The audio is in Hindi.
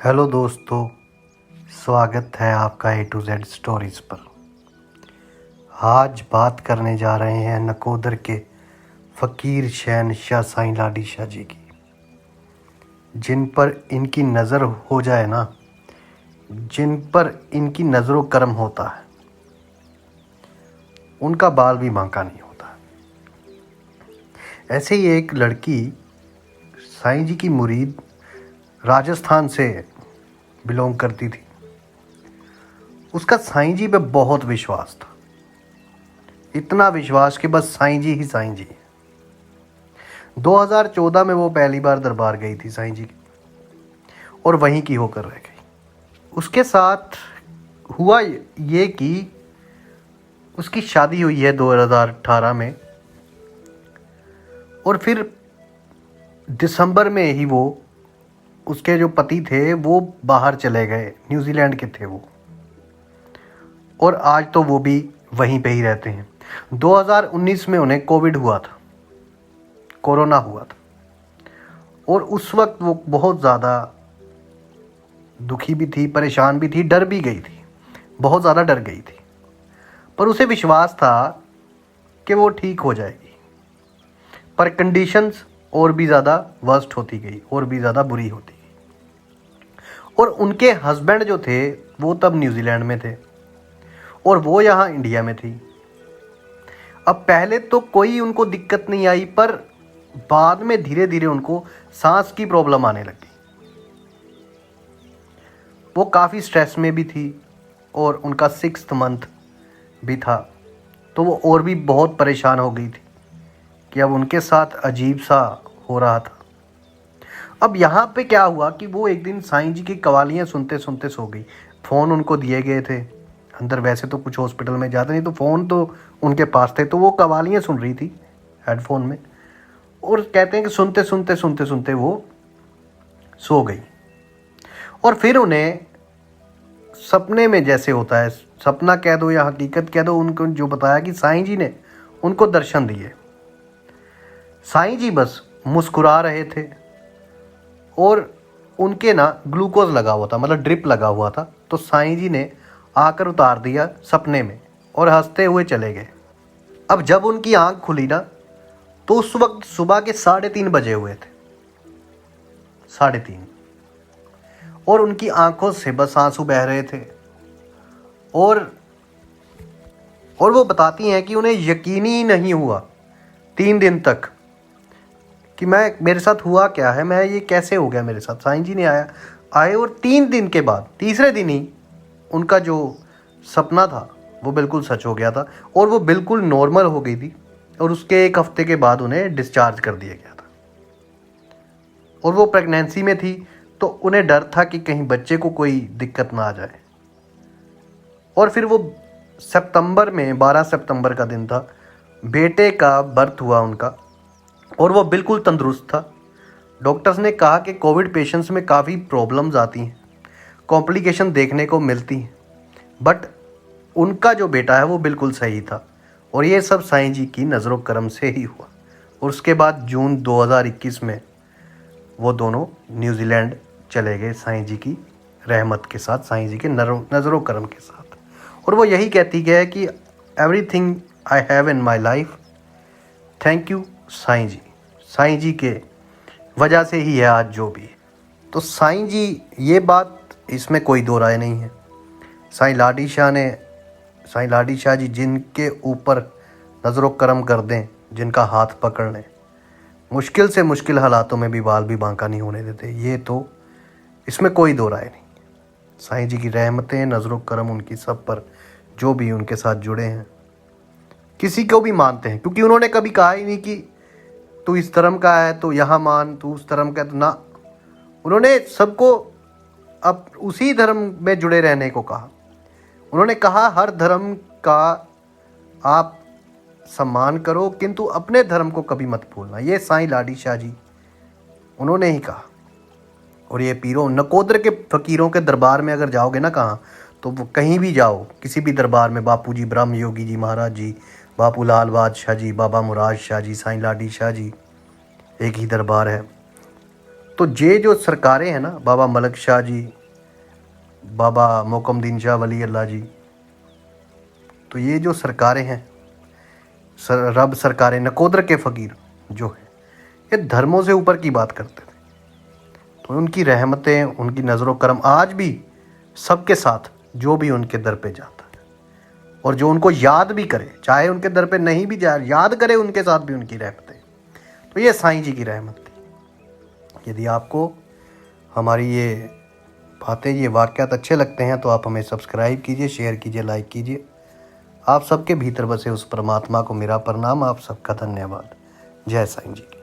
हेलो दोस्तों, स्वागत है आपका A to Z स्टोरीज पर। आज बात करने जा रहे हैं नकोदर के फ़कीर शहंशाह साईं लाडी शाह जी की। जिन पर इनकी नज़र हो जाए ना, जिन पर इनकी नज़रों करम होता है, उनका बाल भी बांका नहीं होता। ऐसे ही एक लड़की साईं जी की मुरीद राजस्थान से बिलोंग करती थी। उसका साईं जी पे बहुत विश्वास था, इतना विश्वास कि बस साईं जी ही साईं जी। 2014 में वो पहली बार दरबार गई थी साईं जी की, और वहीं की होकर रह गई। उसके साथ हुआ ये कि उसकी शादी हुई है 2018 में, और फिर दिसंबर में ही वो उसके जो पति थे वो बाहर चले गए, न्यूजीलैंड के थे वो, और आज तो वो भी वहीं पे ही रहते हैं। 2019 में उन्हें कोविड हुआ था, कोरोना हुआ था, और उस वक्त वो बहुत ज़्यादा दुखी भी थी, परेशान भी थी, डर भी गई थी, बहुत ज़्यादा डर गई थी। पर उसे विश्वास था कि वो ठीक हो जाएगी। पर कंडीशंस और भी ज़्यादा वर्स्ट होती गई, और भी ज़्यादा बुरी होती गई। और उनके हस्बैंड जो थे वो तब न्यूजीलैंड में थे और वो यहाँ इंडिया में थी। अब पहले तो कोई उनको दिक्कत नहीं आई, पर बाद में धीरे धीरे उनको सांस की प्रॉब्लम आने लगी। वो काफ़ी स्ट्रेस में भी थी, और उनका 6th मंथ भी था, तो वो और भी बहुत परेशान हो गई थी कि अब उनके साथ अजीब सा हो रहा था। अब यहाँ पे क्या हुआ कि वो एक दिन साईं जी की कवालियाँ सुनते सुनते सो गई। फ़ोन उनको दिए गए थे अंदर, वैसे तो कुछ हॉस्पिटल में जाते नहीं, तो फ़ोन तो उनके पास थे, तो वो कवालियाँ सुन रही थी हेडफोन में, और कहते हैं कि सुनते सुनते सुनते सुनते वो सो गई। और फिर उन्हें सपने में, जैसे होता है, सपना कह दो या हकीकत कह दो, उनको जो बताया कि साईं जी ने उनको दर्शन दिए। साईं जी बस मुस्कुरा रहे थे, और उनके ना ग्लूकोज लगा हुआ था, मतलब ड्रिप लगा हुआ था, तो साईं जी ने आकर उतार दिया सपने में, और हंसते हुए चले गए। अब जब उनकी आंख खुली ना, तो उस वक्त सुबह के 3:30 बजे हुए थे, 3:30, और उनकी आंखों से बस आंसू बह रहे थे। और वो बताती हैं कि उन्हें यकीन ही नहीं हुआ 3 दिन तक कि मेरे साथ हुआ क्या है, मैं ये कैसे हो गया मेरे साथ। साईं जी ने आए, और 3 दिन के बाद तीसरे दिन ही उनका जो सपना था वो बिल्कुल सच हो गया था, और वो बिल्कुल नॉर्मल हो गई थी। और उसके 1 हफ्ते के बाद उन्हें डिस्चार्ज कर दिया गया था। और वो प्रेगनेंसी में थी, तो उन्हें डर था कि कहीं बच्चे को कोई दिक्कत ना आ जाए। और फिर वो सितंबर में, 12 सितंबर का दिन था, बेटे का बर्थ हुआ उनका, और वो बिल्कुल तंदुरुस्त था। डॉक्टर्स ने कहा कि कोविड पेशेंट्स में काफ़ी प्रॉब्लम्स आती हैं, कॉम्प्लिकेशन देखने को मिलती हैं, बट उनका जो बेटा है वो बिल्कुल सही था। और ये सब साईं जी की नज़रों करम से ही हुआ। और उसके बाद जून 2021 में वो दोनों न्यूजीलैंड चले गए साईं जी की रहमत के साथ, साईं जी के नज़रों करम के साथ। और वो यही कहती है कि everything I have in my life, thank you Sai ji. Sai ji के वजह से ही है आज जो भी है। तो साईं जी, ये बात, इसमें कोई दो राय नहीं है। साईं लाडी शाह जी जिनके ऊपर नज़रों करम कर दें, जिनका हाथ पकड़ लें, मुश्किल से मुश्किल हालातों में भी बाल भी बांका नहीं होने देते। ये तो, इसमें कोई दो राय नहीं। साईं जी की रहमतें, नज़रों करम उनकी सब पर, जो भी उनके साथ जुड़े हैं, किसी को भी मानते हैं, क्योंकि उन्होंने कभी कहा ही नहीं कि तू इस धर्म का है तो यहाँ मान, तू उस धर्म का है तो ना। उन्होंने सबको अब उसी धर्म में जुड़े रहने को कहा। उन्होंने कहा हर धर्म का आप सम्मान करो, किंतु अपने धर्म को कभी मत भूलना। ये साईं लाडी शाह जी उन्होंने ही कहा। और ये पीरों, नकोदर के फ़कीरों के दरबार में अगर जाओगे ना, कहाँ तो वो कहीं भी जाओ, किसी भी दरबार में, बापू जी ब्रह्म योगी जी महाराज जी, बापू लाल बादशाह जी, बाबा मुराद शाह जी, साईं लाडी शाह जी, एक ही दरबार है। तो ये जो सरकारें हैं ना, बाबा मलक शाह जी, बाबा मोकमदीन शाह वली अल्लाह जी, तो ये जो सरकारें हैं, रब सरकारें, नकोदर के फ़कीर जो है, ये धर्मों से ऊपर की बात करते थे। तो उनकी रहमतें, उनकी नज़र करम आज भी सबके साथ, जो भी उनके दर पे जाता है और जो उनको याद भी करे, चाहे उनके दर पे नहीं भी जाए, याद करे, उनके साथ भी उनकी रहमतें। तो ये साईं जी की रहमत थी। यदि आपको हमारी ये बातें, ये वाक़यात अच्छे लगते हैं तो आप हमें सब्सक्राइब कीजिए, शेयर कीजिए, लाइक कीजिए। आप सबके भीतर बसे उस परमात्मा को मेरा प्रणाम, आप सबका धन्यवाद। जय साईं जी की।